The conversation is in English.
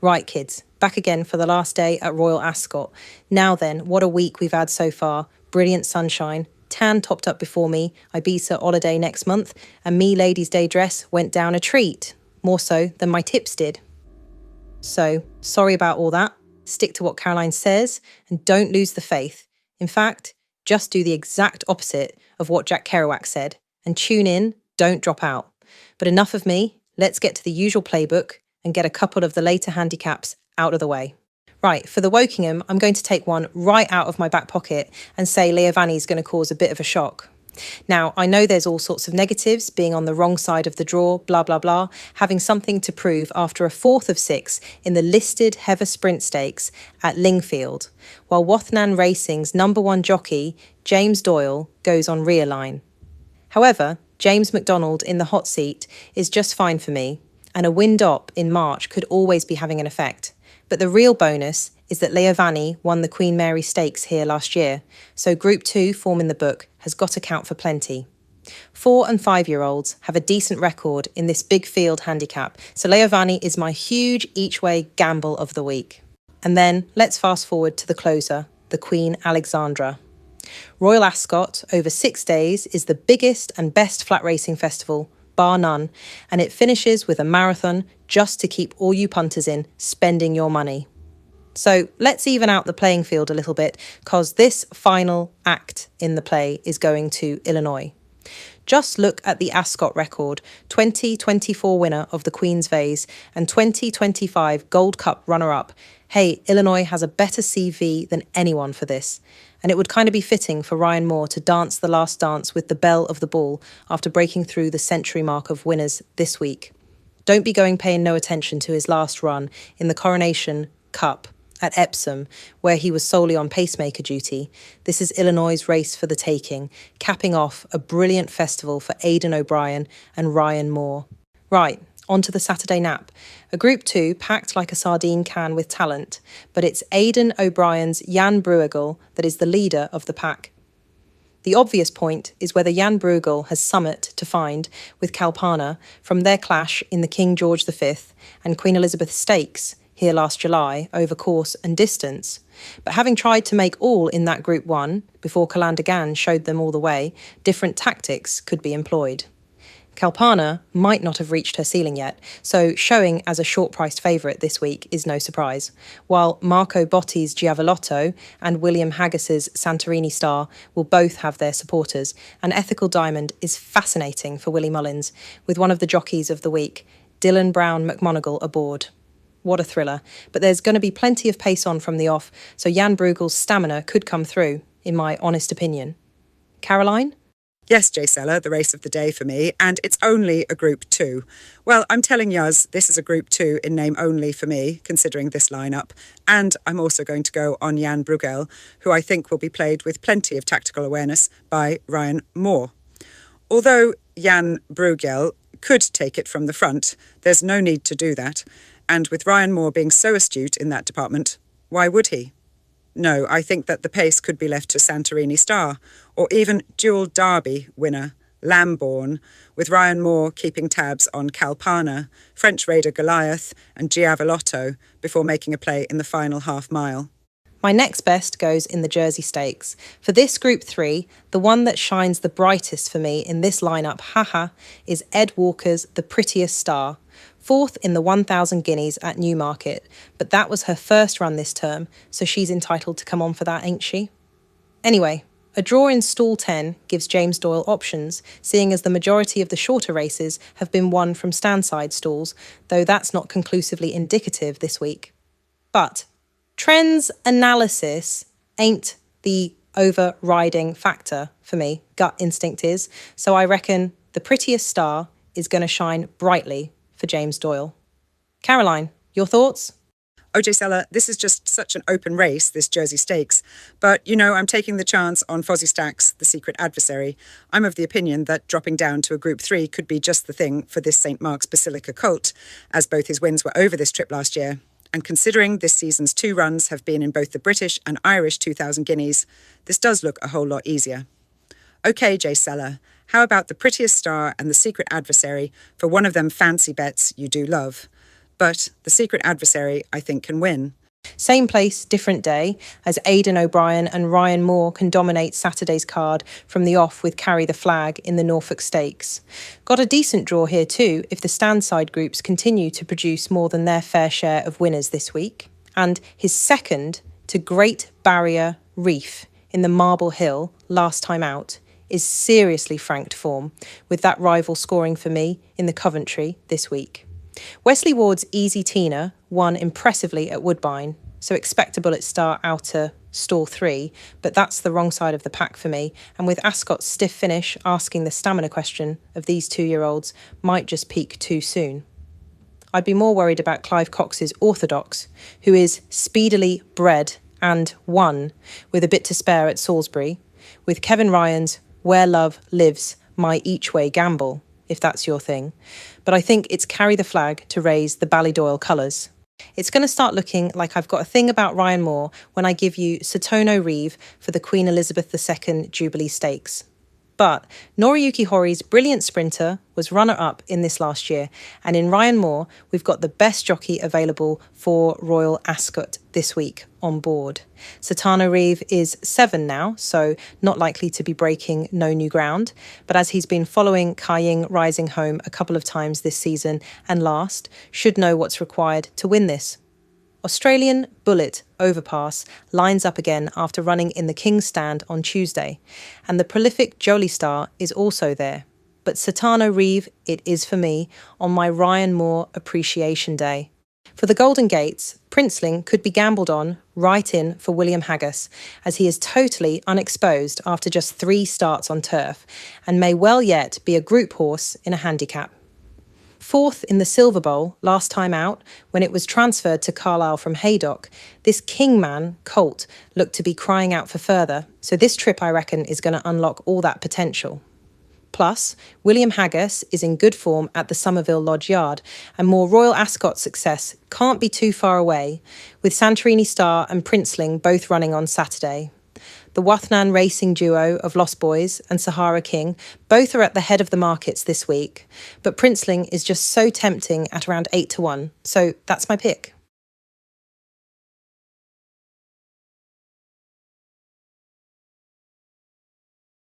Right, kids, back again for the last day at Royal Ascot. Now then, what a week we've had so far. Brilliant sunshine, tan topped up before me, Ibiza holiday next month, and me ladies' day dress went down a treat, more so than my tips did. So, sorry about all that. Stick to what Caroline says and don't lose the faith. In fact, just do the exact opposite of what Jack Kerouac said and tune in, don't drop out. But enough of me, let's get to the usual playbook and get a couple of the later handicaps out of the way. Right, for the Wokingham, I'm going to take one right out of my back pocket and say Leo Vanni's going to cause a bit of a shock. Now, I know there's all sorts of negatives, being on the wrong side of the draw, blah, blah, blah, having something to prove after a 4th of 6 in the listed Heather Sprint Stakes at Lingfield, while Wathnan Racing's #1 jockey, James Doyle, goes on rear line. However, James McDonald in the hot seat is just fine for me, and a wind-up in March could always be having an effect. But the real bonus is that Leo Vanni won the Queen Mary Stakes here last year, so Group 2 form in the book has got to count for plenty. 4 and 5-year-olds have a decent record in this big field handicap, so Leo Vanni is my huge each-way gamble of the week. And then let's fast forward to the closer, the Queen Alexandra. Royal Ascot, over 6 days, is the biggest and best flat racing festival, bar none, and it finishes with a marathon just to keep all you punters in spending your money. So let's even out the playing field a little bit, because this final act in the play is going to Illinois. Just look at the Ascot record, 2024 winner of the Queen's Vase and 2025 Gold Cup runner-up. Hey, Illinois has a better CV than anyone for this. And it would kind of be fitting for Ryan Moore to dance the last dance with the belle of the ball after breaking through the century mark of winners this week. Don't be paying no attention to his last run in the Coronation Cup at Epsom, where he was solely on pacemaker duty. This is Illinois' race for the taking, capping off a brilliant festival for Aidan O'Brien and Ryan Moore. Right, on to the Saturday nap. A Group 2 packed like a sardine can with talent, but it's Aidan O'Brien's Jan Bruegel that is the leader of the pack. The obvious point is whether Jan Bruegel has summit to find with Kalpana from their clash in the King George V and Queen Elizabeth Stakes here last July over course and distance. But having tried to make all in that Group 1 before Calandagan showed them all the way, different tactics could be employed. Kalpana might not have reached her ceiling yet, so showing as a short-priced favourite this week is no surprise, while Marco Botti's Giavellotto and William Haggis's Santorini Star will both have their supporters. An Ethical Diamond is fascinating for Willie Mullins, with one of the jockeys of the week, Dylan Brown McMonagle, aboard. What a thriller, but there's going to be plenty of pace on from the off, so Jan Bruegel's stamina could come through, in my honest opinion. Caroline? Yes, Jaysella, the race of the day for me, and it's only a Group 2. Well, I'm telling yous, this is a Group 2 in name only for me, considering this lineup, and I'm also going to go on Jan Bruegel, who I think will be played with plenty of tactical awareness by Ryan Moore. Although Jan Bruegel could take it from the front, there's no need to do that, and with Ryan Moore being so astute in that department, why would he? No, I think that the pace could be left to Santorini Star, or even dual Derby winner Lamborn, with Ryan Moore keeping tabs on Kalpana, French raider Goliath and Giavellotto before making a play in the final half mile. My next best goes in the Jersey Stakes. For this Group 3, the one that shines the brightest for me in this lineup, is Ed Walker's The Prettiest Star. 4th in the 1,000 guineas at Newmarket, but that was her first run this term, so she's entitled to come on for that, ain't she? Anyway, a draw in stall 10 gives James Doyle options, seeing as the majority of the shorter races have been won from standside stalls, though that's not conclusively indicative this week. But trends analysis ain't the overriding factor for me, gut instinct is, so I reckon The Prettiest Star is going to shine brightly for James Doyle. Caroline, your thoughts? Oh, Jaysella, this is just such an open race, this Jersey Stakes. But, I'm taking the chance on Fozzie Stack's The Secret Adversary. I'm of the opinion that dropping down to a Group 3 could be just the thing for this St. Mark's Basilica colt, as both his wins were over this trip last year. And considering this season's 2 runs have been in both the British and Irish 2,000 guineas, this does look a whole lot easier. OK, Jaysella, how about The Prettiest Star and The Secret Adversary for one of them fancy bets you do love? But the secret adversary, I think, can win. Same place, different day, as Aidan O'Brien and Ryan Moore can dominate Saturday's card from the off with Carry the Flag in the Norfolk Stakes. Got a decent draw here too if the stand-side groups continue to produce more than their fair share of winners this week. And his second to Great Barrier Reef in the Marble Hill last time out is seriously franked form, with that rival scoring for me in the Coventry this week. Wesley Ward's Easy Tina won impressively at Woodbine, so expect a bullet start out to stall 3, but that's the wrong side of the pack for me, and with Ascot's stiff finish asking the stamina question of these 2-year-olds might just peak too soon. I'd be more worried about Clive Cox's Orthodox, who is speedily bred and won with a bit to spare at Salisbury, with Kevin Ryan's Where Love Lives, My Each Way Gamble, if that's your thing. But I think it's Carry the Flag to raise the Ballydoyle colours. It's going to start looking like I've got a thing about Ryan Moore when I give you Satono Reeve for the Queen Elizabeth II Jubilee Stakes. But Noriyuki Hori's brilliant sprinter was runner-up in this last year, and in Ryan Moore, we've got the best jockey available for Royal Ascot this week on board. Satano Reeve is 7 now, so not likely to be breaking no new ground, but as he's been following Kai Ying rising home a couple of times this season and last, should know what's required to win this. Australian Bullet Overpass lines up again after running in the King's Stand on Tuesday, and the prolific Jolie Star is also there. But Satano Reeve it is for me on my Ryan Moore Appreciation Day. For the Golden Gates, Princeling could be gambled on right in for William Haggas, as he is totally unexposed after just 3 starts on turf, and may well yet be a group horse in a handicap. 4th in the Silver Bowl last time out, when it was transferred to Carlisle from Haydock, this Kingman colt looked to be crying out for further, so this trip I reckon is going to unlock all that potential. Plus, William Haggas is in good form at the Somerville Lodge Yard, and more Royal Ascot success can't be too far away, with Santorini Star and Princeling both running on Saturday. The Wathnan racing duo of Lost Boys and Sahara King both are at the head of the markets this week, but Princeling is just so tempting at around 8-1, so that's my pick.